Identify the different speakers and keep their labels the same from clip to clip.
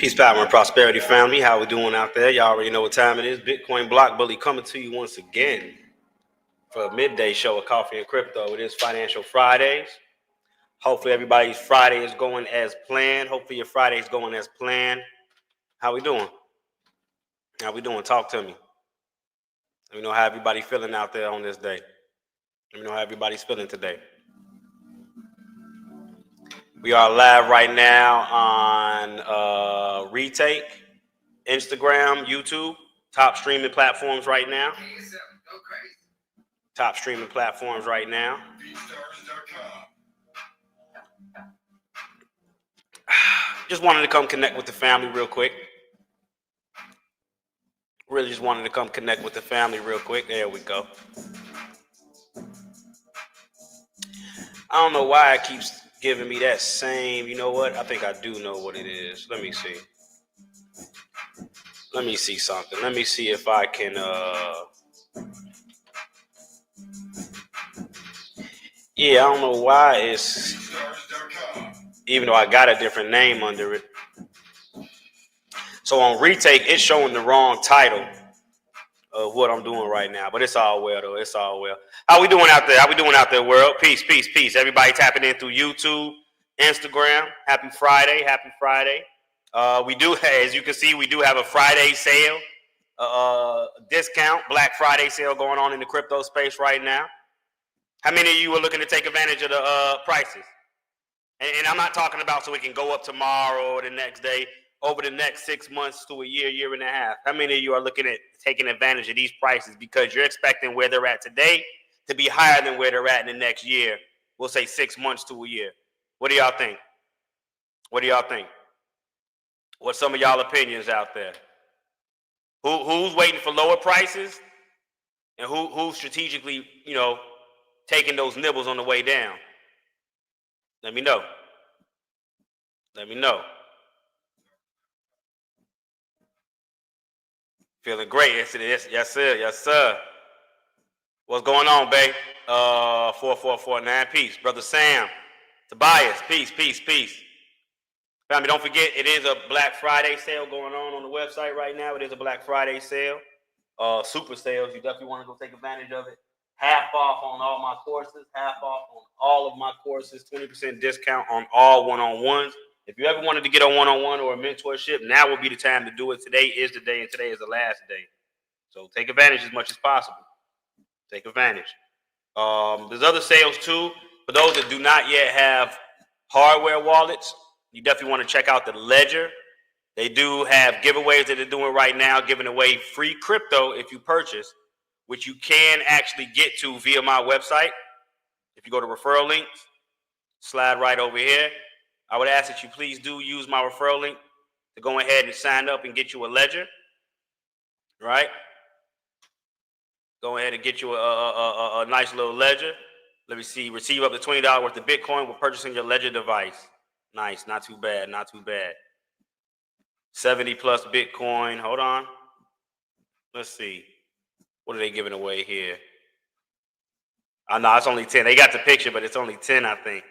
Speaker 1: Peace, power, and prosperity, family. How we doing out there? Y'all already know what time it is. Bitcoin Block Bully coming to you once again for a midday show of Coffee and Crypto. It is Financial Fridays. Hopefully everybody's Friday is going as planned. Hopefully your Friday is going as planned. How we doing? How we doing? Talk to me. Let me know how everybody feeling out there on this day. Let me know how everybody's feeling today. We are live right now on Retake, Instagram, YouTube, top streaming platforms right now. Top streaming platforms right now. Just wanted to come connect with the family real quick. Really just wanted to come connect with the family real quick. There we go. I don't know why it keeps giving me that same, you know what? I think I do know what it is. Let me see. Let me see something. Let me see if I can, yeah, I don't know why it's, even though I got a different name under it. So on Retake, it's showing the wrong title of what I'm doing right now, but it's all well though. It's all well. How we doing out there? How we doing out there, world? Peace, peace, peace. Everybody tapping in through YouTube, Instagram. Happy Friday. Happy Friday. We do, as you can see, we do have a Friday sale, discount, Black Friday sale going on in the crypto space right now. How many of you are looking to take advantage of the prices? And I'm not talking about so it can go up tomorrow or the next day, over the next 6 months to a year, year and a half. How many of you are looking at taking advantage of these prices because you're expecting where they're at today to be higher than where they're at in the next year? We'll say 6 months to a year. What do y'all think? What do y'all think? What's some of y'all opinions out there? Who's waiting for lower prices, and who's strategically, you know, taking those nibbles on the way down? Let me know. Let me know. Feeling great. Yes, it is. Yes, sir. Yes, sir. What's going on, babe? 4449. Peace. Brother Sam. Tobias. Peace, peace, peace. Family, don't forget, it is a Black Friday sale going on the website right now. It is a Black Friday sale. Super sales. You definitely want to go take advantage of it. Half off on all my courses. Half off on all of my courses. 20% discount on all one-on-ones. If you ever wanted to get a one-on-one or a mentorship, now would be the time to do it. Today is the day, and today is the last day. So take advantage as much as possible. Take advantage. There's other sales too. For those that do not yet have hardware wallets, you definitely want to check out the Ledger. They do have giveaways that they're doing right now, giving away free crypto if you purchase, which you can actually get to via my website. If you go to referral links, slide right over here. I would ask that you please do use my referral link to go ahead and sign up and get you a Ledger, right? Go ahead and get you a nice little Ledger. Let me see, receive up to $20 worth of Bitcoin with purchasing your Ledger device. Nice, not too bad, not too bad. 70 plus Bitcoin, hold on. Let's see, what are they giving away here? I know it's only 10. They got the picture, but it's only 10, I think.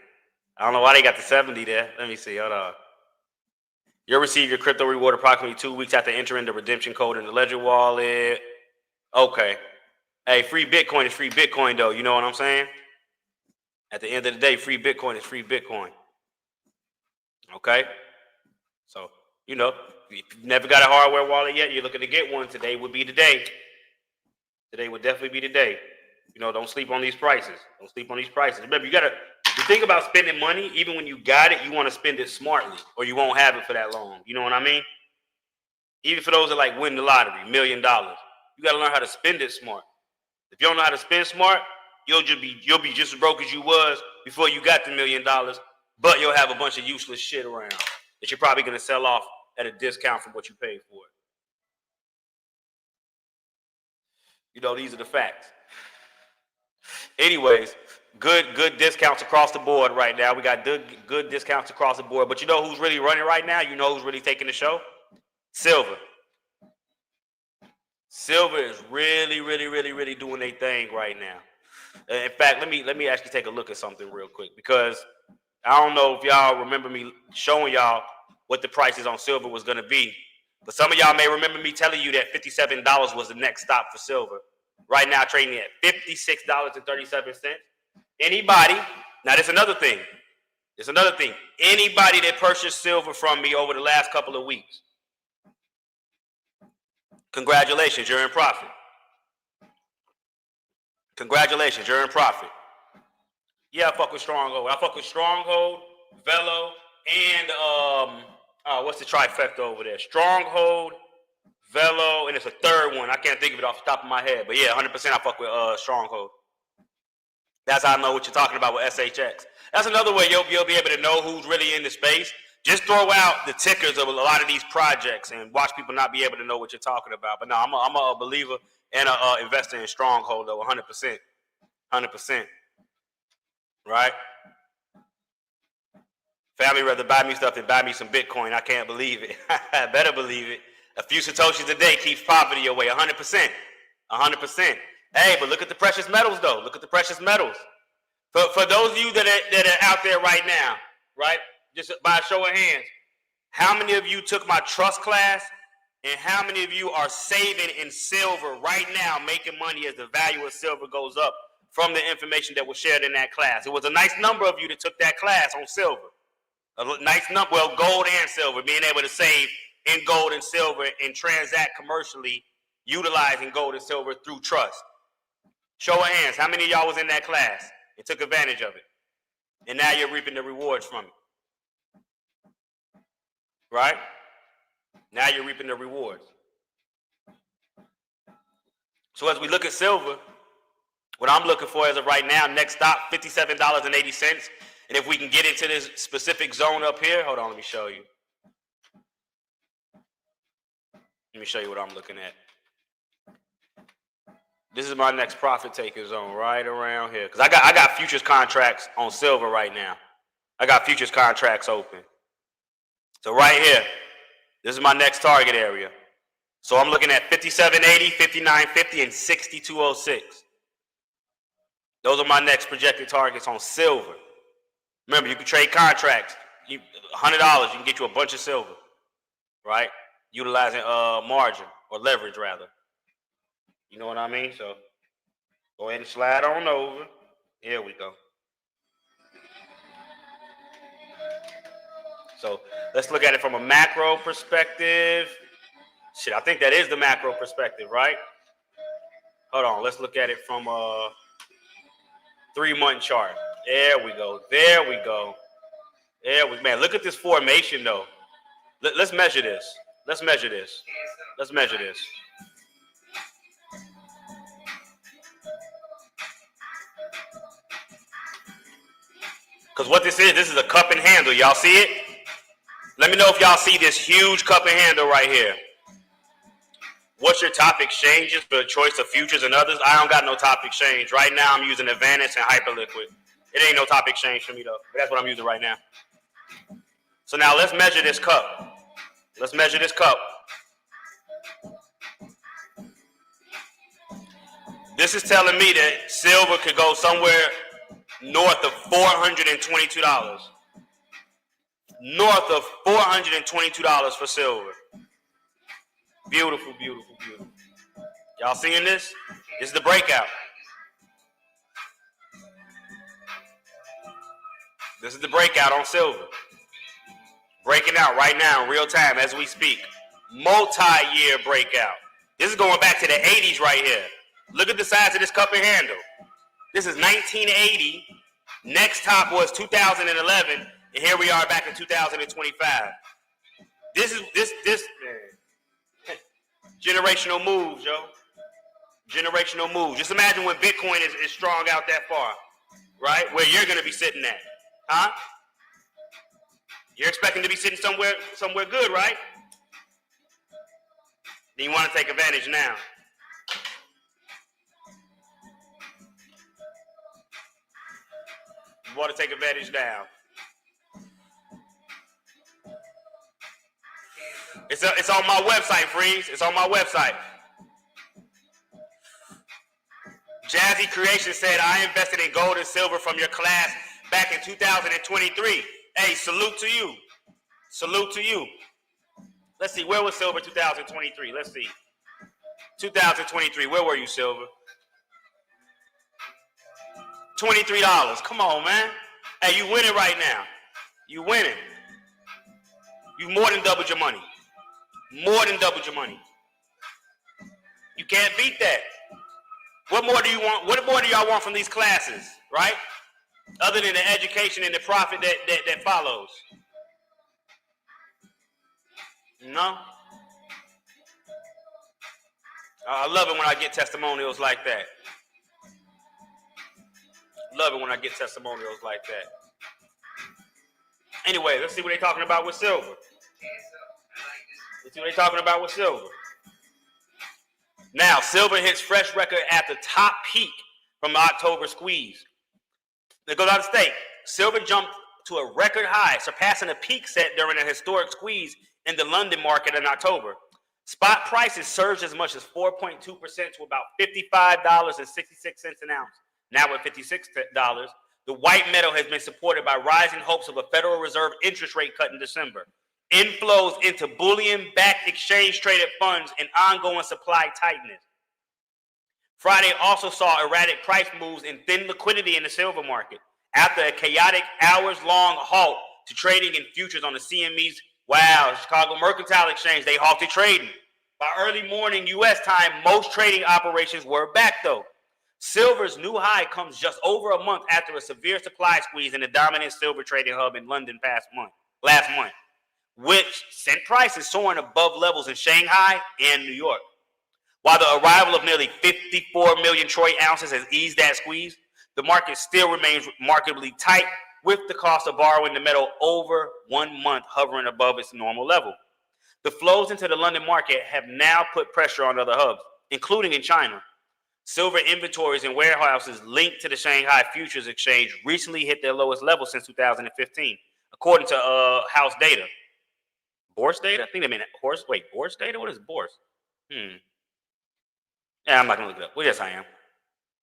Speaker 1: I don't know why they got the 70 there. Let me see. Hold on. You'll receive your crypto reward approximately 2 weeks after entering the redemption code in the Ledger wallet. Okay. Hey, free Bitcoin is free Bitcoin, though. You know what I'm saying? At the end of the day, free Bitcoin is free Bitcoin. Okay? So, you know, if you've never got a hardware wallet yet, you're looking to get one, today would be the day. Today would definitely be the day. You know, don't sleep on these prices. Don't sleep on these prices. Remember, you think about spending money, even when you got it, you want to spend it smartly, or you won't have it for that long. You know what I mean? Even for those that like win the lottery, $1 million, you got to learn how to spend it smart. If you don't know how to spend smart, you'll be just as broke as you was before you got the $1 million, but you'll have a bunch of useless shit around that you're probably going to sell off at a discount from what you paid for it. You know, these are the facts. Anyways, good discounts across the board right now. We got good discounts across the board. But you know who's really running right now? You know who's really taking the show? Silver. Silver is really doing their thing right now. In fact, let me actually take a look at something real quick, because I don't know if y'all remember me showing y'all what the prices on silver was going to be. But some of y'all may remember me telling you that $57 was the next stop for silver. Right now, trading at $56.37. Anybody, now there's another thing. Anybody that purchased silver from me over the last couple of weeks, congratulations, you're in profit. Congratulations, you're in profit. Yeah, I fuck with Stronghold. I fuck with Stronghold, Velo, and what's the trifecta over there? Stronghold, Velo, and it's a third one. I can't think of it off the top of my head. But yeah, 100% I fuck with Stronghold. That's how I know what you're talking about with SHX. That's another way you'll be able to know who's really in the space. Just throw out the tickers of a lot of these projects and watch people not be able to know what you're talking about. But no, I'm a believer and an investor in Stronghold, though, 100%. 100%. Right? Family rather buy me stuff than buy me some Bitcoin. I can't believe it. I better believe it. A few Satoshis a day keeps poverty away. 100%. 100%. Hey, but look at the precious metals, though. Look at the precious metals. For those of you that are out there right now, right? Just by a show of hands, how many of you took my trust class, and how many of you are saving in silver right now, making money as the value of silver goes up from the information that was shared in that class? It was a nice number of you that took that class on silver. A nice number, well, gold and silver, being able to save in gold and silver and transact commercially utilizing gold and silver through trust. Show of hands, how many of y'all was in that class and took advantage of it? And now you're reaping the rewards from it. Right? Now you're reaping the rewards. So as we look at silver, what I'm looking for as of right now, next stop, $57.80. And if we can get into this specific zone up here, hold on, let me show you. Let me show you what I'm looking at. This is my next profit taking zone right around here. Because I got futures contracts on silver right now. I got futures contracts open. So right here, this is my next target area. So I'm looking at 57.80, 59.50, and 62.06. Those are my next projected targets on silver. Remember, you can trade contracts. $100, you can get you a bunch of silver, right? Utilizing margin or leverage, rather. You know what I mean? So go ahead and slide on over. Here we go. So let's look at it from a macro perspective. Shit, I think that is the macro perspective, right? Hold on, let's look at it from a 3-month chart. There we go. There we go. Man, look at this formation, though. Let's measure this. Let's measure this. Let's measure this. Because what this is a cup and handle. Y'all see it? Let me know if y'all see this huge cup and handle right here. What's your top exchanges for the choice of futures and others? I don't got no top exchange. Right now, I'm using Advantage and Hyperliquid. It ain't no top exchange for me, though. But that's what I'm using right now. So now let's measure this cup. Let's measure this cup. This is telling me that silver could go somewhere north of $422. North of $422 for silver. Beautiful, beautiful, beautiful. Y'all seeing this? This is the breakout. This is the breakout on silver. Breaking out right now in real time as we speak. Multi-year breakout. This is going back to the 80s right here. Look at the size of this cup and handle. This is 1980. Next top was 2011. And here we are back in 2025. This man. Generational moves, yo. Generational moves. Just imagine when Bitcoin is strong out that far, right? Where you're going to be sitting at. Huh? You're expecting to be sitting somewhere good, right? Then you want to take advantage now. You want to take advantage now. It's on my website, Freeze. It's on my website. Jazzy Creation said, I invested in gold and silver from your class back in 2023. Hey, salute to you. Salute to you. Let's see, where was silver 2023? Let's see. 2023, where were you, silver? $23. Come on, man. Hey, you winning right now. You winning. You more than doubled your money. More than doubled your money. You can't beat that. What more do you want? What more do y'all want from these classes, right? Other than the education and the profit that follows. No? I love it when I get testimonials like that. Love it when I get testimonials like that. Anyway, let's see what they're talking about with silver. Let's see what they're talking about with silver. Now, silver hits fresh record at the top peak from the October squeeze. It goes out of state. Silver jumped to a record high, surpassing a peak set during a historic squeeze in the London market in October. Spot prices surged as much as 4.2% to about $55.66 an ounce. Now at $56, the white metal has been supported by rising hopes of a Federal Reserve interest rate cut in December, inflows into bullion-backed exchange-traded funds, and ongoing supply tightness. Friday also saw erratic price moves and thin liquidity in the silver market after a chaotic hours-long halt to trading in futures on the CME's Chicago Mercantile Exchange. They halted trading. By early morning U.S. time, most trading operations were back, though. Silver's new high comes just over a month after a severe supply squeeze in the dominant silver trading hub in London last month, which sent prices soaring above levels in Shanghai and New York. While the arrival of nearly 54 million troy ounces has eased that squeeze, the market still remains remarkably tight, with the cost of borrowing the metal over 1 month hovering above its normal level. The flows into the London market have now put pressure on other hubs, including in China. Silver inventories in warehouses linked to the Shanghai Futures Exchange recently hit their lowest level since 2015, according to house data. Bourse data? I think they mean horse. Wait, Bourse data? What is Bourse? Yeah, I'm not going to look it up. Well, yes, I am.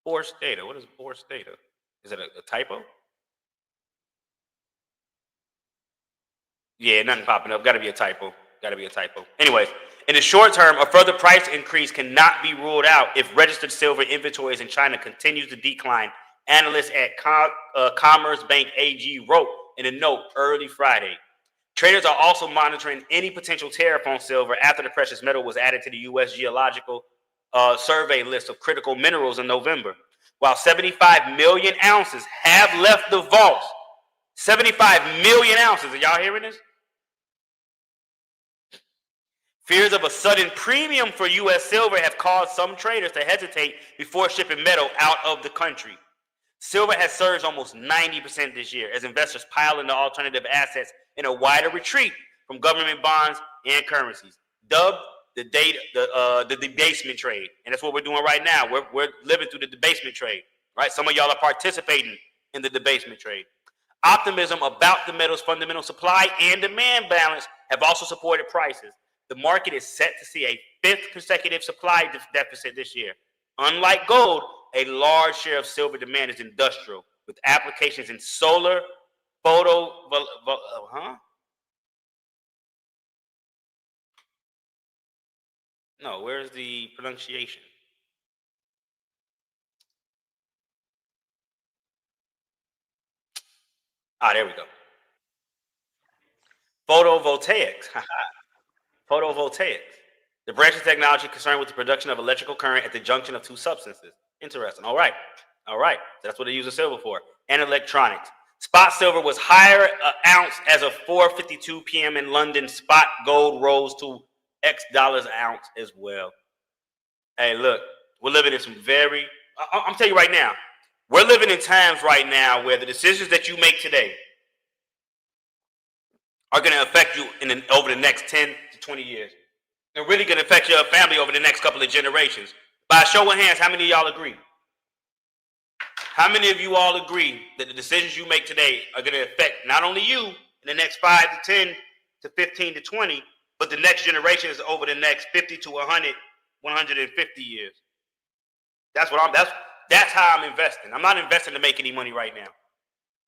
Speaker 1: Bourse data. What is Bourse data? Is it a typo? Yeah, nothing popping up. Got to be a typo. Anyways, in the short term, a further price increase cannot be ruled out if registered silver inventories in China continues to decline, analysts at Commerce Bank AG wrote in a note early Friday. Traders are also monitoring any potential tariff on silver after the precious metal was added to the U.S. Geological Survey list of critical minerals in November. While 75 million ounces have left the vaults, 75 million ounces, are y'all hearing this? Fears of a sudden premium for U.S. silver have caused some traders to hesitate before shipping metal out of the country. Silver has surged almost 90% this year as investors pile into alternative assets in a wider retreat from government bonds and currencies, dubbed the debasement trade. And that's what we're doing right now. We're living through the debasement trade, right? Some of y'all are participating in the debasement trade. Optimism about the metal's fundamental supply and demand balance have also supported prices. The market is set to see a fifth consecutive supply deficit this year. Unlike gold, a large share of silver demand is industrial, with applications in solar, No, where's the pronunciation? There we go. Photovoltaics. Photovoltaics. The branch of technology concerned with the production of electrical current at the junction of two substances. Interesting. All right. That's what they use the silver for. And electronics. Spot silver was higher an ounce as of 4:52 p.m. in London. Spot gold rose to X dollars an ounce as well. Hey, look, we're living in some I'm telling you right now, we're living in times right now where the decisions that you make today are going to affect you over the next 10 to 20 years. They're really going to affect your family over the next couple of generations. By a show of hands, how many of y'all agree? How many of you all agree that the decisions you make today are going to affect not only you in the next 5 to 10 to 15 to 20, but the next generations over the next 50 to 100, 150 years? That's how I'm investing. I'm not investing to make any money right now.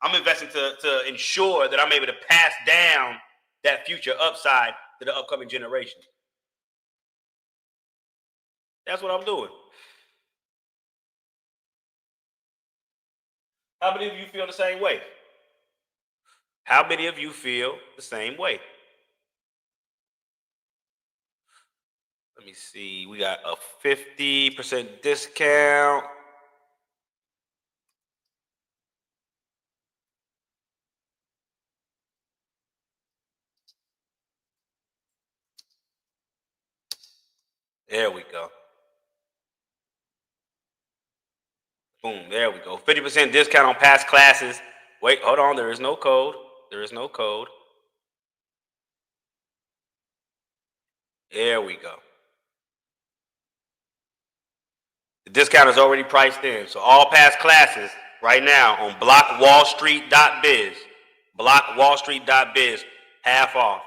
Speaker 1: I'm investing to ensure that I'm able to pass down that future upside to the upcoming generations. That's what I'm doing. How many of you feel the same way? How many of you feel the same way? Let me see. We got a 50% discount. There we go. Boom, there we go. 50% discount on past classes. Wait, hold on. There is no code. There is no code. There we go. The discount is already priced in. So all past classes right now on blockwallstreet.biz. Blockwallstreet.biz, half off.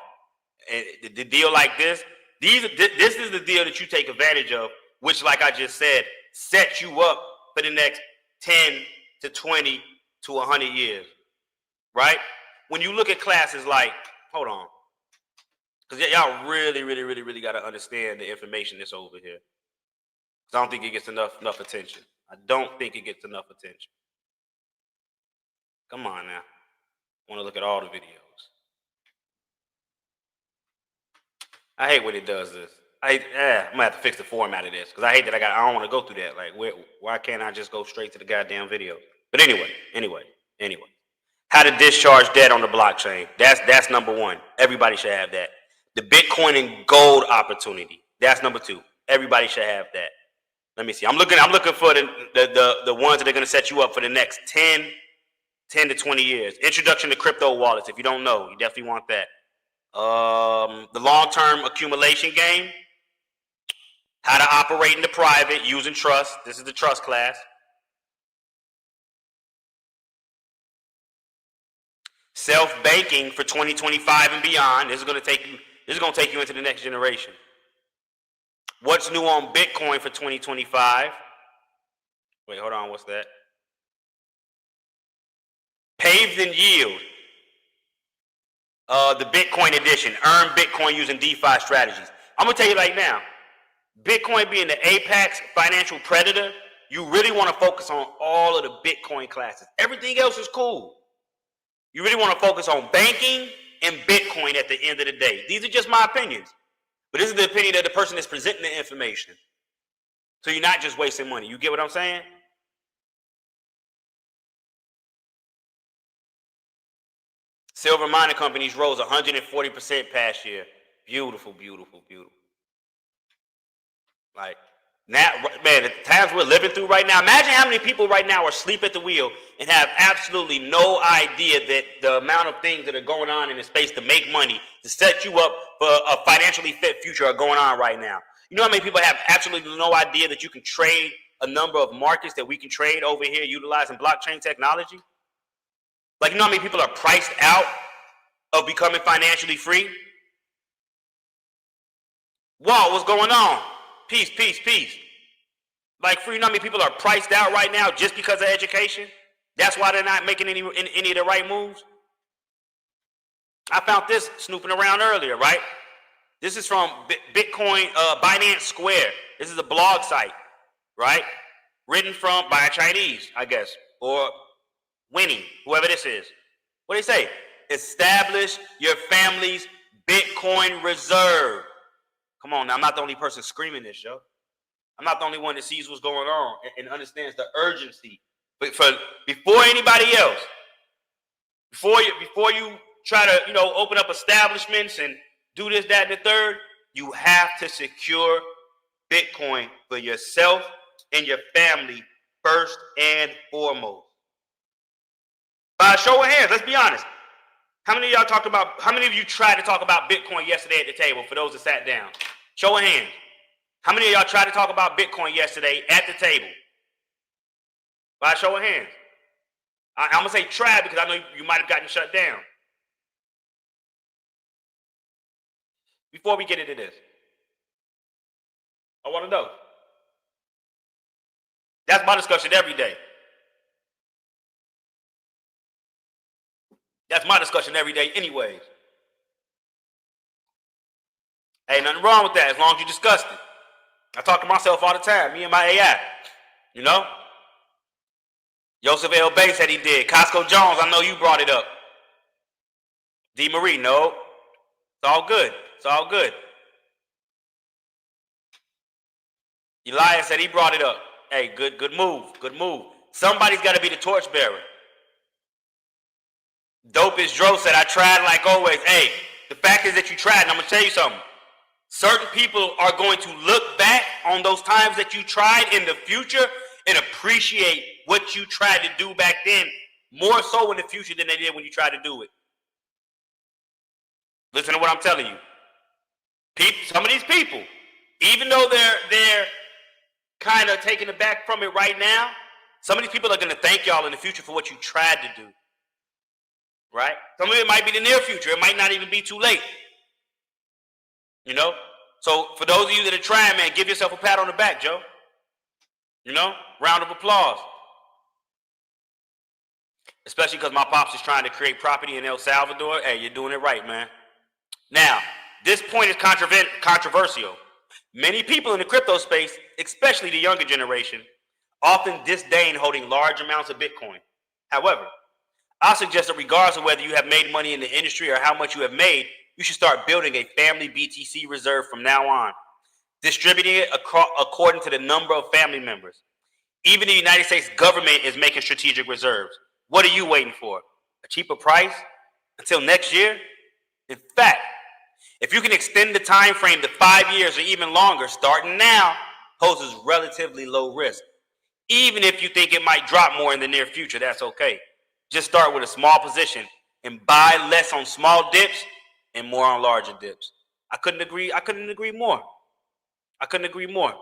Speaker 1: And the deal like this, this is the deal that you take advantage of, which, like I just said, sets you up for the next 10 to 20 to 100 years, right? When you look at classes like, hold on, because y'all really got to understand the information that's over here. I don't think it gets enough attention. I don't think it gets enough attention. Come on now. I want to look at all the videos. I hate when it does this. I'm gonna have to fix the format of this because I hate that I don't want to go through that. Like, why can't I just go straight to the goddamn video? But anyway. How to discharge debt on the blockchain. That's number one. Everybody should have that. The Bitcoin and gold opportunity. That's number two. Everybody should have that. Let me see. I'm looking for the ones that are gonna set you up for the next 10 to 20 years. Introduction to crypto wallets. If you don't know, you definitely want that. The long-term accumulation game. How to operate in the private using trust. This is the trust class. Self-banking for 2025 and beyond. This is going to take you into the next generation. What's new on Bitcoin for 2025? Wait, hold on. What's that? Paved and Yield. The Bitcoin edition. Earn Bitcoin using DeFi strategies. I'm going to tell you right now. Bitcoin being the apex financial predator, you really want to focus on all of the Bitcoin classes. Everything else is cool. You really want to focus on banking and Bitcoin at the end of the day. These are just my opinions. But this is the opinion of the person that's presenting the information. So you're not just wasting money. You get what I'm saying? Silver mining companies rose 140% past year. Beautiful. Like, now, man, the times we're living through right now, imagine how many people right now are asleep at the wheel and have absolutely no idea that the amount of things that are going on in the space to make money, to set you up for a financially fit future are going on right now. You know how many people have absolutely no idea that you can trade a number of markets that we can trade over here utilizing blockchain technology? Like, you know how many people are priced out of becoming financially free? Whoa, what's going on? Peace. Like, you know how many people are priced out right now just because of education? That's why they're not making any of the right moves. I found this snooping around earlier, right? This is from Bitcoin, Binance Square. This is a blog site, right? Written by a Chinese, I guess, or Winnie, whoever this is. What do they say? Establish your family's Bitcoin reserve. Come on now, I'm not the only person screaming this, yo. I'm not the only one that sees what's going on and understands the urgency. But before anybody else, before you try to, open up establishments and do this, that, and the third, you have to secure Bitcoin for yourself and your family first and foremost. By a show of hands, let's be honest. How many of you tried to talk about Bitcoin yesterday at the table for those that sat down? Show of hands. How many of y'all tried to talk about Bitcoin yesterday at the table? By a show of hands. I'm going to say tried because I know you might have gotten shut down. Before we get into this, I want to know. That's my discussion every day. That's my discussion every day anyways. Ain't nothing wrong with that as long as you discuss it. I talk to myself all the time, me and my AI. You know? Joseph L. Bay said he did. Costco Jones, I know you brought it up. D. Marie, no. It's all good. It's all good. Elias said he brought it up. Hey, good move. Good move. Somebody's got to be the torchbearer. Dope as Dro said, I tried like always. Hey, the fact is that you tried, and I'm going to tell you something. Certain people are going to look back on those times that you tried in the future and appreciate what you tried to do back then more so in the future than they did when you tried to do it. Listen to what I'm telling you. Some of these people, even though they're kind of taking it back from it right now, some of these people are going to thank y'all in the future for what you tried to do. Right? Some of it might be the near future. It might not even be too late. You know? So for those of you that are trying, man, give yourself a pat on the back, Joe. You know? Round of applause. Especially because my pops is trying to create property in El Salvador. Hey, you're doing it right, man. Now, this point is controversial. Many people in the crypto space, especially the younger generation, often disdain holding large amounts of Bitcoin. However, I suggest that regardless of whether you have made money in the industry or how much you have made, you should start building a family BTC reserve from now on, distributing it according to the number of family members. Even the United States government is making strategic reserves. What are you waiting for? A cheaper price? Until next year? In fact, if you can extend the time frame to 5 years or even longer, starting now poses relatively low risk. Even if you think it might drop more in the near future, that's okay. Just start with a small position and buy less on small dips and more on larger dips. I couldn't agree more. I couldn't agree more.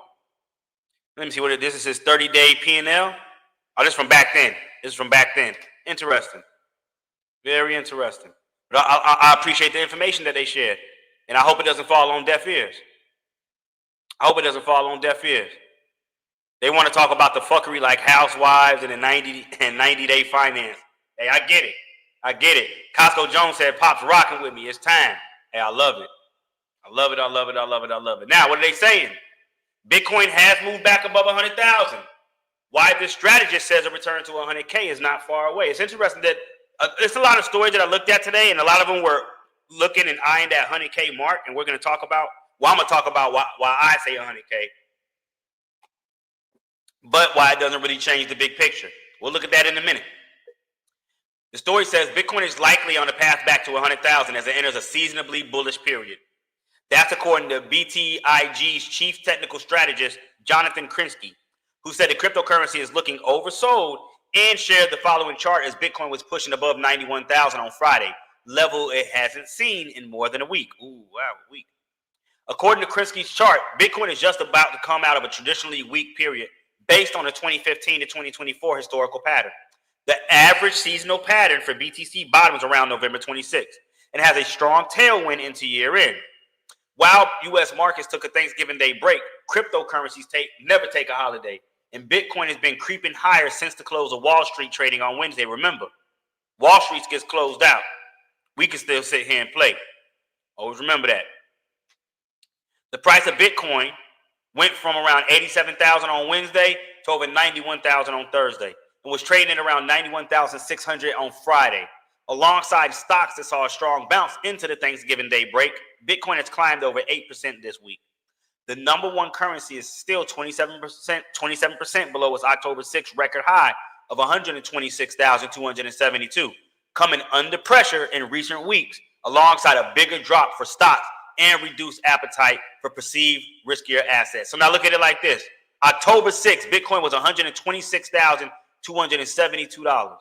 Speaker 1: Let me see what this is. His 30-day P&L. Oh, this is from back then. This is from back then. Interesting. Very interesting. But I appreciate the information that they shared. And I hope it doesn't fall on deaf ears. I hope it doesn't fall on deaf ears. They want to talk about the fuckery like housewives and the 90-day finance. Hey, I get it. I get it. Costco Jones said, Pop's rocking with me. It's time. Hey, I love it. I love it. I love it. I love it. I love it. Now, what are they saying? Bitcoin has moved back above 100,000. Why this strategist says a return to 100K is not far away. It's interesting that there's a lot of stories that I looked at today, and a lot of them were looking and eyeing that 100K mark, and we're going to talk about, I'm going to talk about why I say 100K, but why it doesn't really change the big picture. We'll look at that in a minute. The story says Bitcoin is likely on the path back to 100,000 as it enters a seasonably bullish period. That's according to BTIG's chief technical strategist, Jonathan Krinsky, who said the cryptocurrency is looking oversold and shared the following chart as Bitcoin was pushing above 91,000 on Friday, level it hasn't seen in more than a week. Ooh, wow, a week. According to Krinsky's chart, Bitcoin is just about to come out of a traditionally weak period based on the 2015 to 2024 historical pattern. The average seasonal pattern for BTC bottoms around November 26th and has a strong tailwind into year end. While U.S. markets took a Thanksgiving Day break, cryptocurrencies never take a holiday, and Bitcoin has been creeping higher since the close of Wall Street trading on Wednesday. Remember, Wall Street gets closed out. We can still sit here and play. Always remember that. The price of Bitcoin went from around 87,000 on Wednesday to over 91,000 on Thursday, and was trading at around 91,600 on Friday. Alongside stocks that saw a strong bounce into the Thanksgiving Day break, Bitcoin has climbed over 8% this week. The number one currency is still 27% below its October 6th record high of 126,272, coming under pressure in recent weeks, alongside a bigger drop for stocks and reduced appetite for perceived riskier assets. So now look at it like this. October 6th, Bitcoin was $126,272.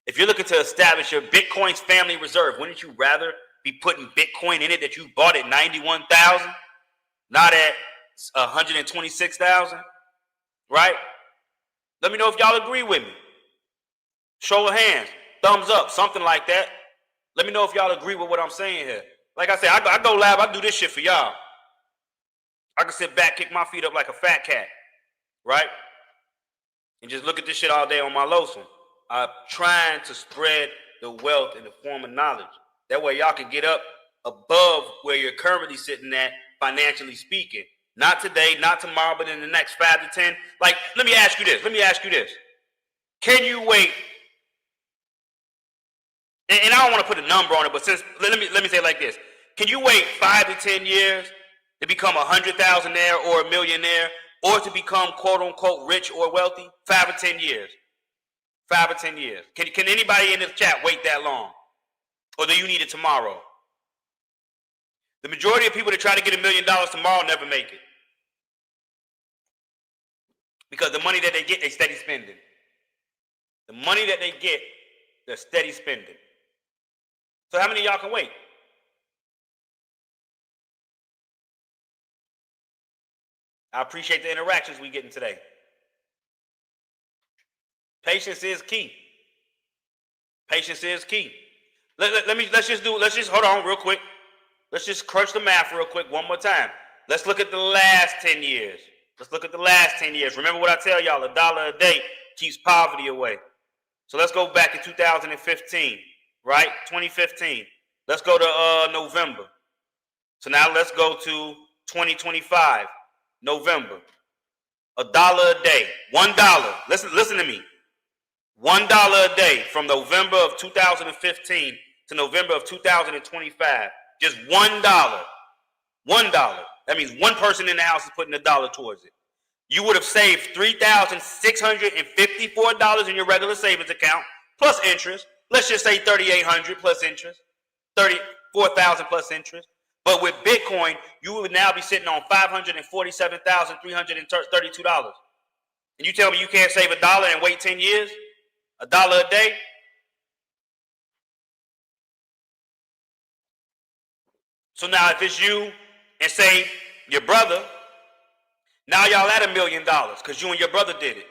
Speaker 1: If you're looking to establish your Bitcoin's family reserve, wouldn't you rather be putting Bitcoin in it that you bought at 91,000, not at 126,000, right? Let me know if y'all agree with me. Show of hands, thumbs up, something like that. Let me know if y'all agree with what I'm saying here. Like I said, I go live, I do this shit for y'all. I can sit back, kick my feet up like a fat cat, right? And just look at this shit all day on my lonesome. I'm trying to spread the wealth in the form of knowledge. That way y'all can get up above where you're currently sitting at, financially speaking. Not today, not tomorrow, but in the next 5 to 10. Like, let me ask you this. Can you wait? And I don't want to put a number on it, but let me say it like this. Can you wait 5 to 10 years to become a 100,000-aire or a millionaire, or to become quote unquote rich or wealthy? 5 or 10 years. 5 or 10 years. Can anybody in this chat wait that long? Or do you need it tomorrow? The majority of people that try to get $1 million tomorrow never make it. Because the money that they get, they steady spending. The money that they get, they're steady spending. So how many of y'all can wait? I appreciate the interactions we getting today. Patience is key. Patience is key. Let's just hold on real quick. Let's just crunch the math real quick one more time. Let's look at the last 10 years. Remember what I tell y'all, $1 a day keeps poverty away. So let's go back to 2015, right? 2015. Let's go to November. So now let's go to 2025, November. $1 a day, $1. Listen to me. $1 a day from November of 2015 to November of 2025. Just $1. $1. That means one person in the house is putting $1 towards it. You would have saved $3,654 in your regular savings account plus interest. Let's just say $3,800 plus interest, $34,000 plus interest. But with Bitcoin, you would now be sitting on $547,332. And you tell me you can't save $1 and wait 10 years? $1 a day? So now if it's you and say your brother, now y'all at $1 million because you and your brother did it.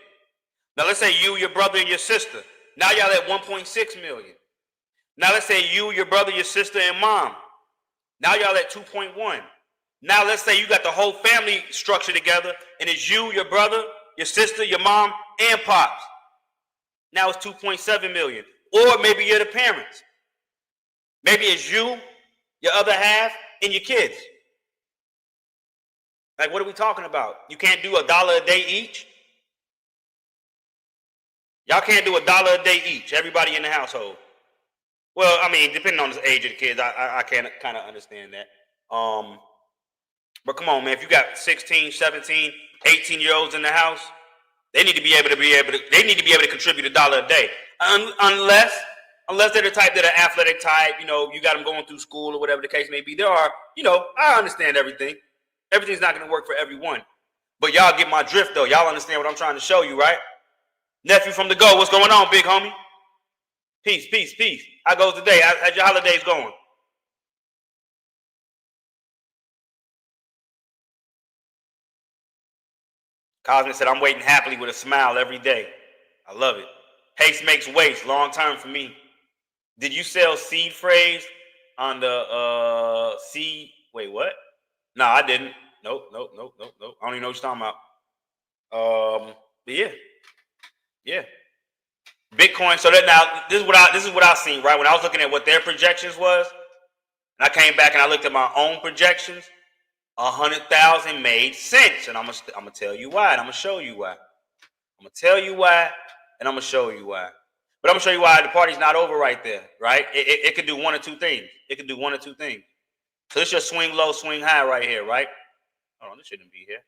Speaker 1: Now let's say you, your brother, and your sister. Now y'all at 1.6 million. Now let's say you, your brother, your sister, and mom. Now y'all at 2.1. Now let's say you got the whole family structure together and it's you, your brother, your sister, your mom, and pops. Now it's 2.7 million. Or maybe you're the parents. Maybe it's you, your other half, and your kids. Like, what are we talking about? You can't do $1 a day each? Y'all can't do $1 a day each, everybody in the household. Well, I mean, depending on the age of the kids, I can kind of understand that. But come on, man, if you got 16, 17, 18-year-olds in the house, they need to be able to contribute $1 a day. Unless they're the type that are athletic type, you got them going through school or whatever the case may be. There are, I understand everything. Everything's not going to work for everyone. But y'all get my drift, though. Y'all understand what I'm trying to show you, right? Nephew from the Go, what's going on, big homie? Peace, peace, peace. How goes the day? How's your holidays going? Cosmic said, I'm waiting happily with a smile every day. I love it. Haste makes waste, long term for me. Did you sell seed phrase on the seed? Wait, what? No, I didn't. Nope. I don't even know what you're talking about. But yeah. Bitcoin. So that now this is what I seen, right? When I was looking at what their projections was, and I came back and I looked at my own projections, 100,000 made sense, and I'm gonna tell you why, and I'm gonna show you why. I'm gonna tell you why, and I'm gonna show you why. But I'm gonna show you why the party's not over right there, right? It could do one or two things. So this just swing low, swing high right here, right? Hold on, this shouldn't be here.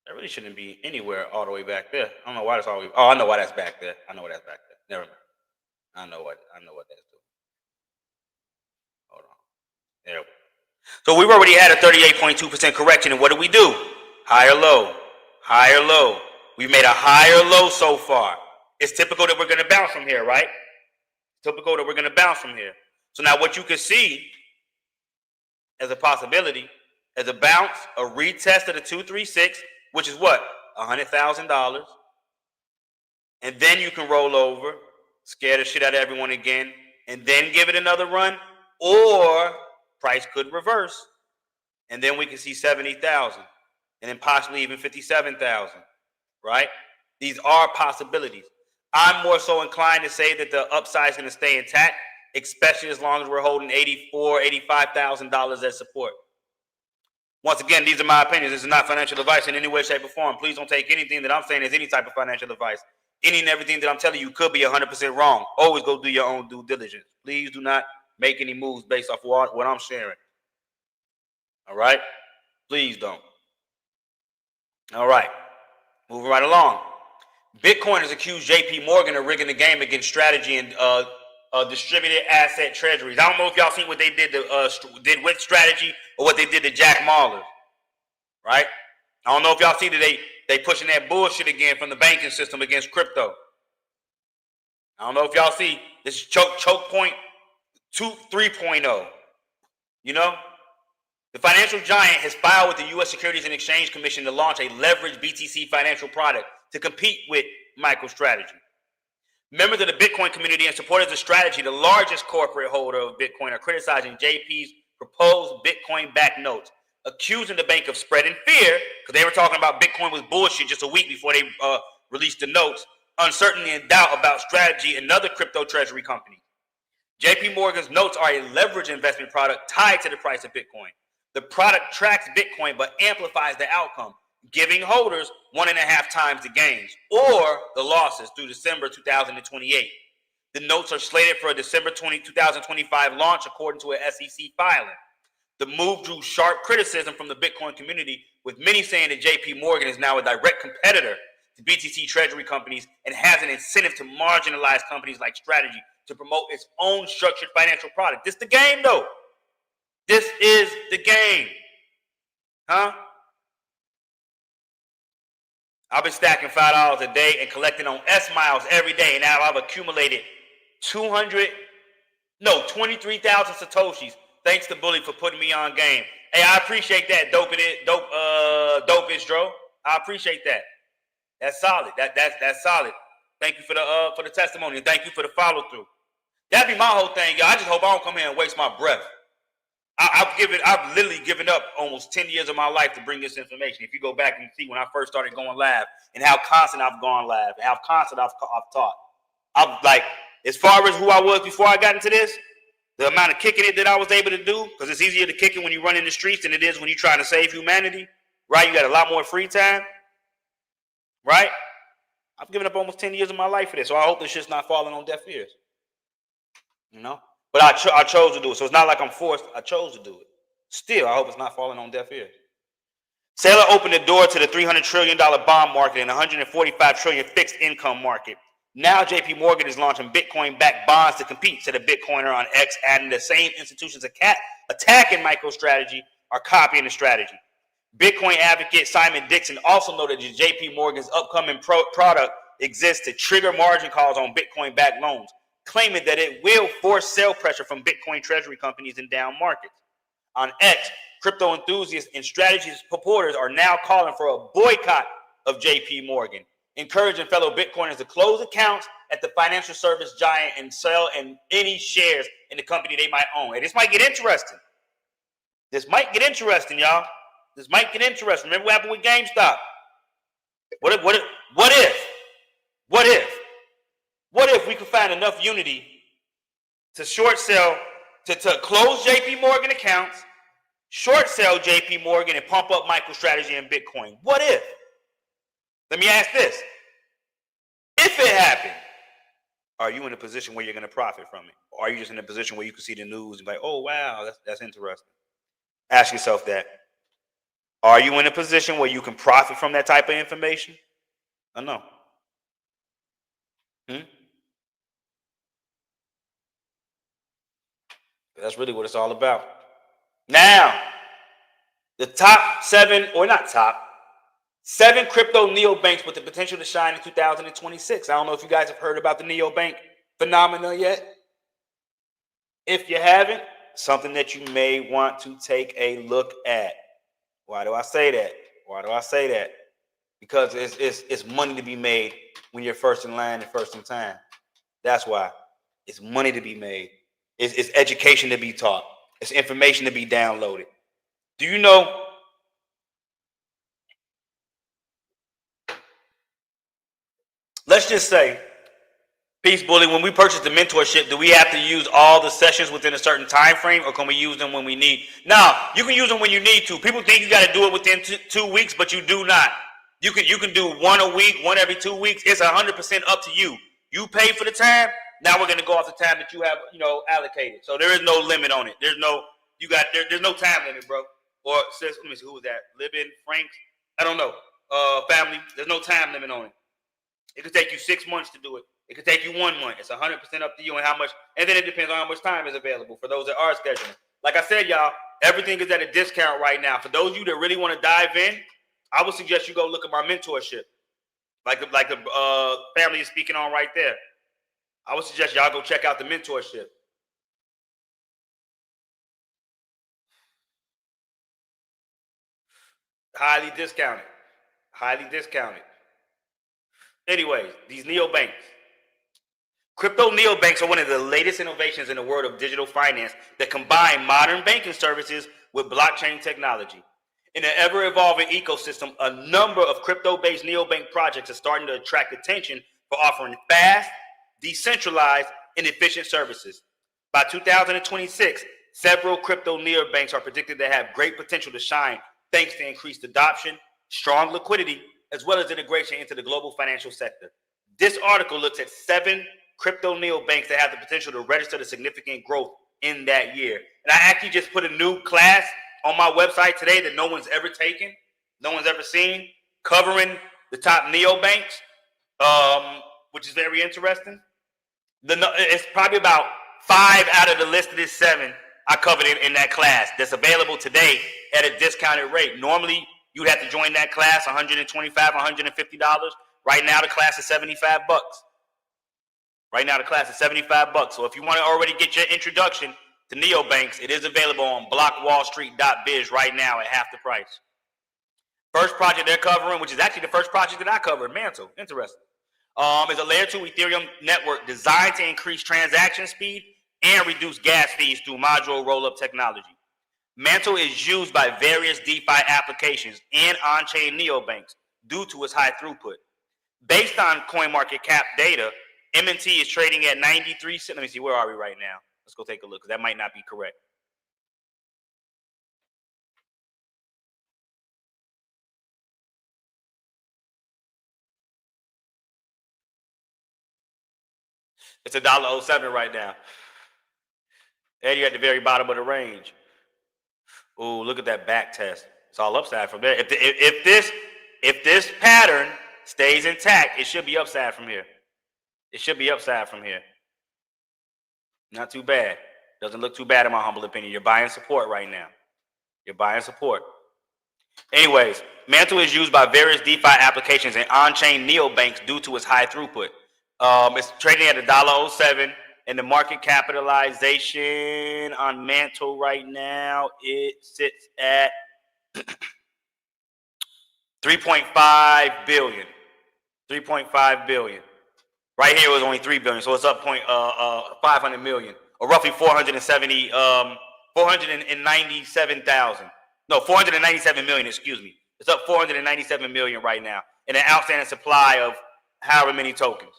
Speaker 1: That really shouldn't be anywhere all the way back there. I don't know why that's always. Oh, I know why that's back there. Never mind. I know what that's doing. Hold on. There we go. So we've already had a 38.2% correction, and what do? Higher low. We've made a higher low so far. It's typical that we're going to bounce from here, right? So now what you can see as a possibility, as a bounce, a retest of the 236, which is what? $100,000. And then you can roll over, scare the shit out of everyone again, and then give it another run, or price could reverse. And then we can see 70,000, and then possibly even 57,000, right? These are possibilities. I'm more so inclined to say that the upside is going to stay intact, especially as long as we're holding $84,000, $85,000 as support. Once again, these are my opinions. This is not financial advice in any way, shape, or form. Please don't take anything that I'm saying as any type of financial advice. Any and everything that I'm telling you could be 100% wrong. Always go do your own due diligence. Please do not make any moves based off what I'm sharing. All right? Please don't. All right. Moving right along. Bitcoiners accused JPMorgan of rigging the game against strategy and distributed asset treasuries. I don't know if y'all seen what they did with strategy or what they did to Jack Mallers, right? I don't know if y'all see that they pushing that bullshit again from the banking system against crypto. I don't know if y'all see this choke point 3.0. You know, the financial giant has filed with the U.S. Securities and Exchange Commission to launch a leveraged BTC financial product to compete with MicroStrategy. Members of the Bitcoin community and supporters of Strategy, the largest corporate holder of Bitcoin, are criticizing JP's proposed Bitcoin-backed notes, accusing the bank of spreading fear, because they were talking about Bitcoin was bullshit just a week before they released the notes, uncertainty and doubt about Strategy and other crypto treasury companies. JP Morgan's notes are a leverage investment product tied to the price of Bitcoin. The product tracks Bitcoin but amplifies the outcome, giving holders 1.5 times the gains or the losses through December 2028. The notes are slated for a December 2025 launch, according to an SEC filing. The move drew sharp criticism from the Bitcoin community, with many saying that JP Morgan is now a direct competitor to BTC treasury companies and has an incentive to marginalize companies like Strategy to promote its own structured financial product. This the game, though. This is the game. Huh? I've been stacking $5 a day and collecting on S miles every day. And now I've accumulated 23,000 Satoshis. Thanks to Bully for putting me on game. Hey, I appreciate that, Dope Dro. I appreciate that. That's solid. That's solid. Thank you for the testimony, and thank you for the follow through. That'd be my whole thing, y'all. I just hope I don't come here and waste my breath. I've literally given up almost 10 years of my life to bring this information. If you go back and see when I first started going live and how constant I've gone live and how constant I've taught. I'm like, as far as who I was before I got into this, the amount of kicking it that I was able to do, because it's easier to kick it when you run in the streets than it is when you're trying to save humanity, right? You got a lot more free time, right? I've given up almost 10 years of my life for this, so I hope this shit's not falling on deaf ears, you know? But I chose to do it, so it's not like I'm forced. I chose to do it. Still, I hope it's not falling on deaf ears. Saylor opened the door to the $300 trillion bond market and $145 trillion fixed income market. Now JP Morgan is launching Bitcoin-backed bonds to compete, said a Bitcoiner on X, adding the same institutions attacking MicroStrategy are copying the strategy. Bitcoin advocate Simon Dixon also noted that JP Morgan's upcoming product exists to trigger margin calls on Bitcoin-backed loans, claiming that it will force sell pressure from Bitcoin treasury companies in down markets. On X, crypto enthusiasts and strategy supporters are now calling for a boycott of JP Morgan, encouraging fellow Bitcoiners to close accounts at the financial service giant and sell any shares in the company they might own. Hey, this might get interesting. Y'all. This might get interesting. Remember what happened with GameStop? What if we could find enough unity to short sell, to close JP Morgan accounts, short sell JP Morgan, and pump up MicroStrategy and Bitcoin? What if? Let me ask this. If it happened, are you in a position where you're going to profit from it? Or are you just in a position where you can see the news and be like, oh, wow, that's interesting? Ask yourself that. Are you in a position where you can profit from that type of information? Or no? That's really what it's all about. Now, the top 7 crypto neobanks with the potential to shine in 2026. I don't know if you guys have heard about the neobank phenomenon yet. If you haven't, something that you may want to take a look at. Why do I say that? Because it's money to be made when you're first in line and first in time. That's why. It's money to be made. It's education to be taught. It's information to be downloaded. Do you know? Let's just say Peace, Bully. When we purchase the mentorship, do we have to use all the sessions within a certain time frame, or can we use them when we need? Now, you can use them when you need to. People think you got to do it within 2 weeks, but you do not. You can do one a week, one every 2 weeks. It's 100% up to you. You pay for the time. Now we're gonna go off the time that you have, allocated. So there is no limit on it. There's no time limit, bro. Or sis, let me see, who was that? Libin, Franks? I don't know. Family. There's no time limit on it. It could take you 6 months to do it. It could take you 1 month. It's 100% up to you and how much. And then it depends on how much time is available for those that are scheduling. Like I said, y'all, everything is at a discount right now. For those of you that really want to dive in, I would suggest you go look at my mentorship, like the family is speaking on right there. I would suggest y'all go check out the mentorship. Highly discounted. Highly discounted. Anyways, these neobanks. Crypto neobanks are one of the latest innovations in the world of digital finance that combine modern banking services with blockchain technology. In an ever-evolving ecosystem, a number of crypto-based neobank projects are starting to attract attention for offering fast, decentralized, and efficient services. By 2026, several crypto neobanks are predicted to have great potential to shine thanks to increased adoption, strong liquidity, as well as integration into the global financial sector. This article looks at 7 crypto neobanks that have the potential to register the significant growth in that year. And I actually just put a new class on my website today that no one's ever taken, no one's ever seen, covering the top neobanks, which is very interesting. It's probably about 5 out of the list of this 7 I covered in that class that's available today at a discounted rate. Normally, you'd have to join that class, $125, $150. Right now, the class is $75. Right now, the class is $75. So if you want to already get your introduction to neobanks, it is available on blockwallstreet.biz right now at half the price. First project they're covering, which is actually the first project that I covered, Mantle. Interesting. Is a layer 2 Ethereum network designed to increase transaction speed and reduce gas fees through modular roll-up technology. Mantle is used by various DeFi applications and on-chain neobanks due to its high throughput. Based on CoinMarketCap data, M&T is trading at 93 cents. Let me see, where are we right now? Let's go take a look, because that might not be correct. It's $1.07 right now. And you're at the very bottom of the range. Ooh, look at that back test. It's all upside from there. If this pattern stays intact, it should be upside from here. It should be upside from here. Not too bad. Doesn't look too bad in my humble opinion. You're buying support right now. You're buying support. Anyways, Mantle is used by various DeFi applications and on-chain neobanks due to its high throughput. It's trading at $1.07, and the market capitalization on Mantle right now, it sits at 3.5 billion. 3.5 billion. Right here it was only 3 billion, so it's up 500 million, or roughly 497 million, excuse me. It's up 497 million right now, and an outstanding supply of however many tokens.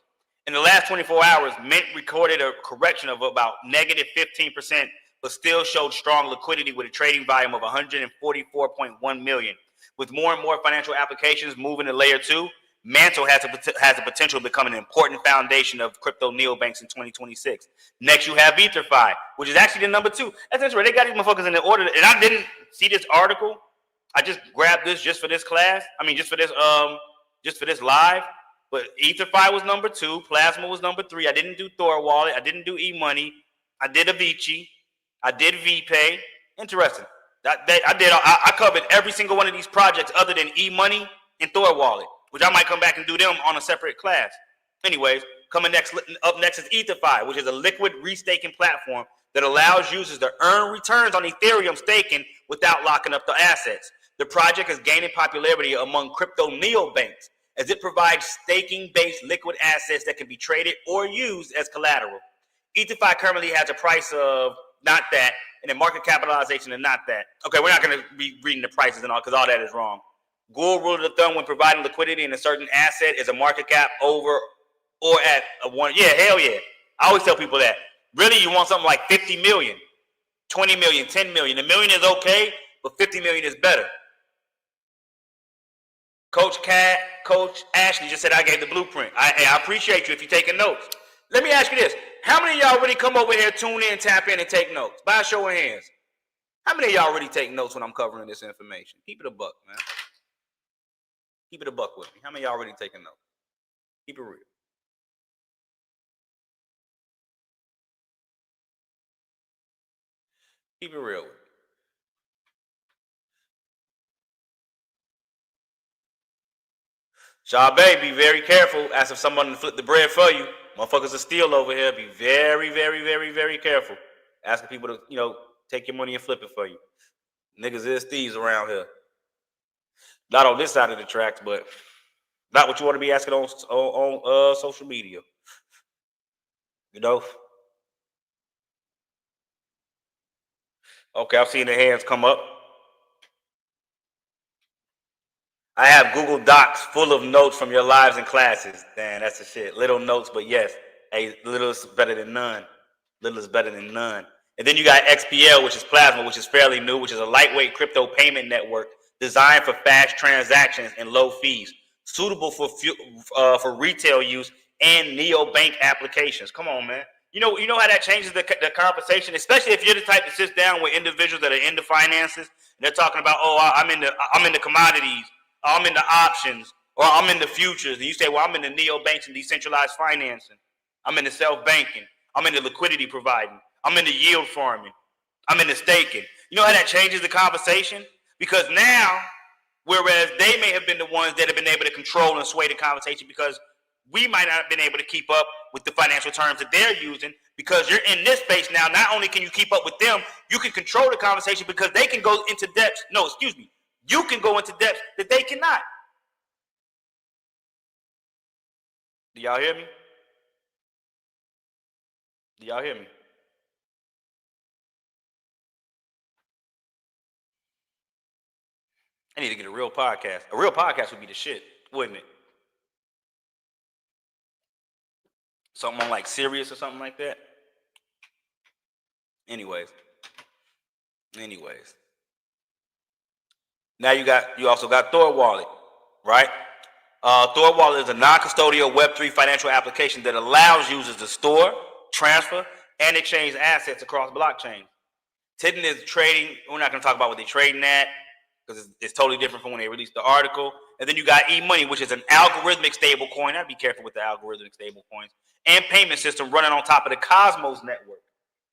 Speaker 1: In the last 24 hours, Mint recorded a correction of about negative 15%, but still showed strong liquidity with a trading volume of 144.1 million. With more and more financial applications moving to layer 2, Mantle has the potential to become an important foundation of crypto neobanks in 2026. Next, you have EtherFi, which is actually the number 2. That's interesting. They got these motherfuckers in the order, and I didn't see this article. I just grabbed this just for this class. I mean, just for this live. But EtherFi was number 2. Plasma was number 3. I didn't do Thor Wallet. I didn't do eMoney. I did Avicii. I did VPay. Interesting. I covered every single one of these projects other than eMoney and Thor Wallet, which I might come back and do them on a separate class. Anyways, up next is EtherFi, which is a liquid restaking platform that allows users to earn returns on Ethereum staking without locking up the assets. The project is gaining popularity among crypto neobanks as it provides staking-based liquid assets that can be traded or used as collateral. EtherFi currently has a price of not that, and a market capitalization of not that. Okay, we're not going to be reading the prices and all, because all that is wrong. Gould rule of thumb when providing liquidity in a certain asset is a market cap over or at a one. Yeah, hell yeah. I always tell people that. Really, you want something like 50 million, 20 million, 10 million. A million is okay, but 50 million is better. Coach Ashley just said I gave the blueprint. I appreciate you if you're taking notes. Let me ask you this. How many of y'all really come over here, tune in, tap in, and take notes? By a show of hands. How many of y'all really take notes when I'm covering this information? Keep it a buck, man. Keep it a buck with me. How many of y'all really taking notes? Keep it real. Keep it real with me. Shabe, be very careful. Ask if someone to flip the bread for you. Motherfuckers are steal over here. Be very, very, very, very careful. Asking people to, take your money and flip it for you. Niggas is thieves around here. Not on this side of the tracks, but not what you want to be asking on social media. Okay, I've seen the hands come up. I have Google Docs full of notes from your lives and classes. Damn, that's the shit. Little notes, but yes. Hey, little is better than none. Little is better than none. And then you got XPL, which is Plasma, which is fairly new, which is a lightweight crypto payment network designed for fast transactions and low fees, suitable for retail use and neobank applications. Come on, man. You know how that changes the conversation, especially if you're the type that sits down with individuals that are into finances and they're talking about, I'm in the commodities, I'm in the options, or I'm in the futures, and you say, well, I'm in the neobanks and decentralized financing, I'm in the self-banking, I'm in the liquidity providing, I'm in the yield farming, I'm in the staking. You know how that changes the conversation? Because now, whereas they may have been the ones that have been able to control and sway the conversation because we might not have been able to keep up with the financial terms that they're using, because you're in this space now, not only can you keep up with them, you can control the conversation because they can go into depths. No, excuse me. You can go into depths that they cannot. Do y'all hear me? Do y'all hear me? I need to get a real podcast. A real podcast would be the shit, wouldn't it? Something on like Sirius or something like that. Anyways. Now you also got Thor Wallet, right? Thor Wallet is a non-custodial Web3 financial application that allows users to store, transfer, and exchange assets across blockchains. Titan is trading. We're not going to talk about what they're trading at because it's totally different from when they released the article. And then you got e-money, which is an algorithmic stable coin. I'd be careful with the algorithmic stable coins. And payment system running on top of the Cosmos network,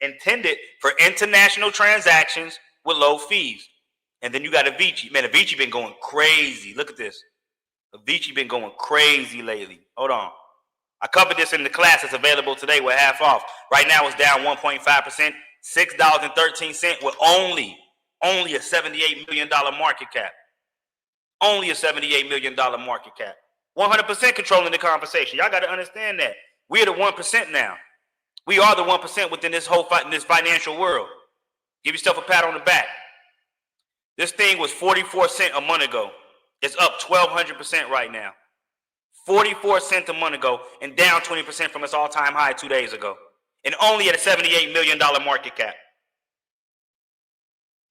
Speaker 1: intended for international transactions with low fees. And then you got Avicii. Man, Avicii been going crazy. Look at this. Avicii been going crazy lately. Hold on. I covered this in the class that's available today with half off. Right now it's down 1.5%, $6.13 with only a $78 million market cap. Only a $78 million market cap. 100% controlling the conversation. Y'all got to understand that. We are the 1% now. We are the 1% within this whole this financial world. Give yourself a pat on the back. This thing was 44 cents a month ago. It's up 1,200% right now. 44 cents a month ago and down 20% from its all-time high 2 days ago. And only at a $78 million market cap.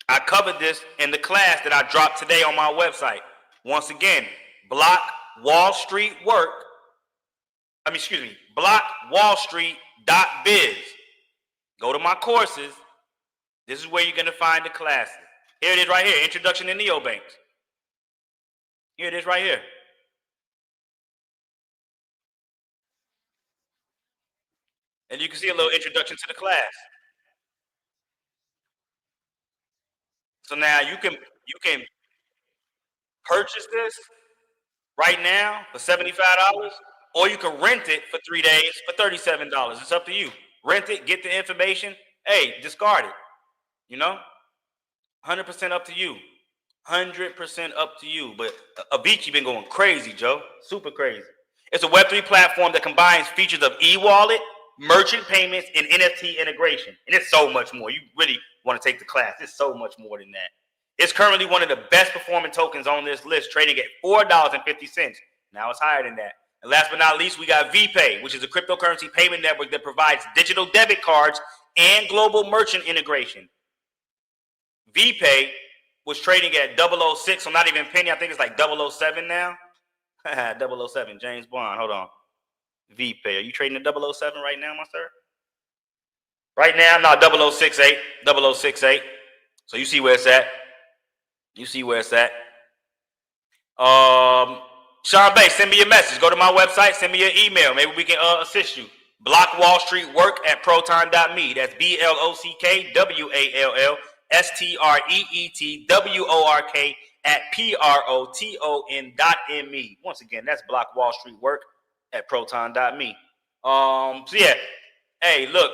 Speaker 1: I covered this in the class that I dropped today on my website. Once again, blockwallstreet.biz. Go to my courses. This is where you're going to find the classes. Here it is right here, Introduction to Neobanks. Here it is right here. And you can see a little introduction to the class. So now you can purchase this right now for $75, or you can rent it for 3 days for $37. It's up to you. Rent it, get the information. Hey, discard it. 100% up to you. 100% up to you. But Avicii been going crazy, Joe. Super crazy. It's a Web3 platform that combines features of e-wallet, merchant payments, and NFT integration. And it's so much more. You really want to take the class. It's so much more than that. It's currently one of the best performing tokens on this list, trading at $4.50. Now it's higher than that. And last but not least, we got VPay, which is a cryptocurrency payment network that provides digital debit cards and global merchant integration. VPay was trading at 006, so not even penny. I think it's like 007 now. 007, James Bond. Hold on. VPay. Are you trading at 007 right now, my sir? Right now, no, 0068. 0068. So you see where it's at. You see where it's at. Sean Bay, send me a message. Go to my website, send me an email. Maybe we can assist you. Block Wall Street Work at proton.me. That's BLOCKWALLSTREETWORK at PROTON.me. Once again, that's Block Wall Street Work at proton.me. So yeah, hey, look,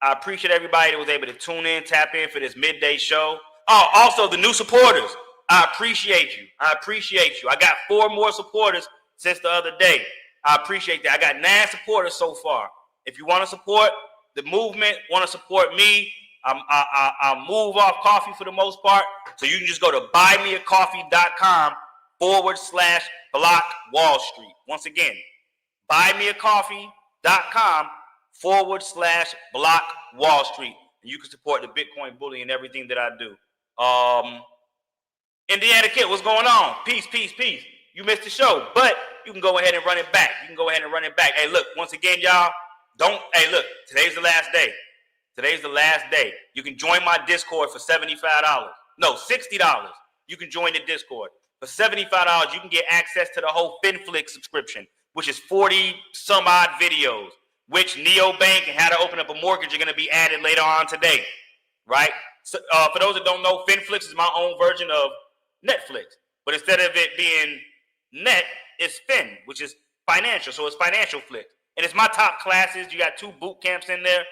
Speaker 1: I appreciate everybody that was able to tune in, tap in for this midday show. Oh, also the new supporters. I appreciate you. I appreciate you. I got 4 more supporters since the other day. I appreciate that. I got 9 supporters so far. If you want to support the movement, want to support me, I move off coffee for the most part. So you can just go to buymeacoffee.com/Block Wall Street. Once again, buymeacoffee.com/Block Wall Street. And you can support the Bitcoin bully and everything that I do. Indiana Kid, what's going on? Peace, peace, peace. You missed the show, but you can go ahead and run it back. Hey, look, once again, y'all, today's the last day. Today's the last day. You can join my Discord for $75. No, $60. You can join the Discord. For $75, you can get access to the whole FinFlix subscription, which is 40 some odd videos, which neobank and how to open up a mortgage are going to be added later on today, right? So, for those that don't know, FinFlix is my own version of Netflix, but instead of it being net, it's Fin, which is financial. So it's Financial Flicks, and it's my top classes. You got 2 boot camps in there.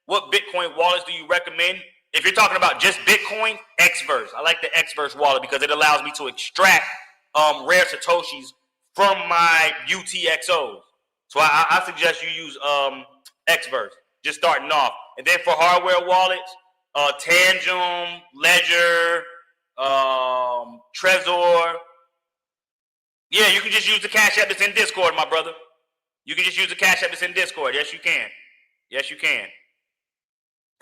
Speaker 1: What Bitcoin wallets do you recommend? If you're talking about just Bitcoin, Xverse. I like the Xverse wallet because it allows me to extract rare Satoshis from my UTXOs. So I suggest you use Xverse, just starting off. And then for hardware wallets, Tangent, Ledger, Trezor. Yeah, you can just use the Cash App that's in Discord, my brother. You can just use the Cash App that's in Discord. Yes, you can. Yes, you can.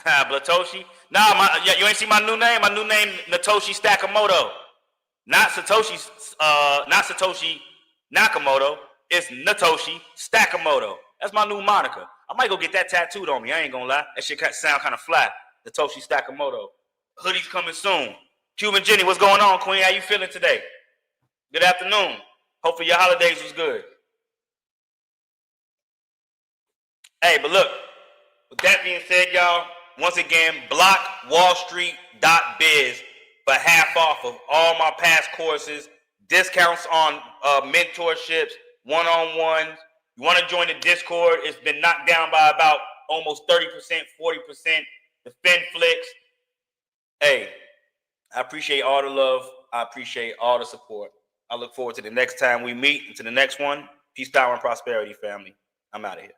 Speaker 1: Blatoshi. Nah, you ain't see my new name. My new name, Natoshi Stackamoto. Not Satoshi Nakamoto. It's Natoshi Stackamoto. That's my new moniker. I might go get that tattooed on me. I ain't gonna lie. That shit sound kind of fly. Natoshi Stackamoto. Hoodie's coming soon. Cuban Jenny, what's going on, Queen? How you feeling today? Good afternoon. Hopefully your holidays was good. Hey, but look, with that being said, y'all, once again, blockwallstreet.biz for half off of all my past courses, discounts on mentorships, one-on-ones. You want to join the Discord? It's been knocked down by about almost 30%, 40%. The FinFlix. Hey, I appreciate all the love. I appreciate all the support. I look forward to the next time we meet and to the next one. Peace, power, and prosperity, family. I'm out of here.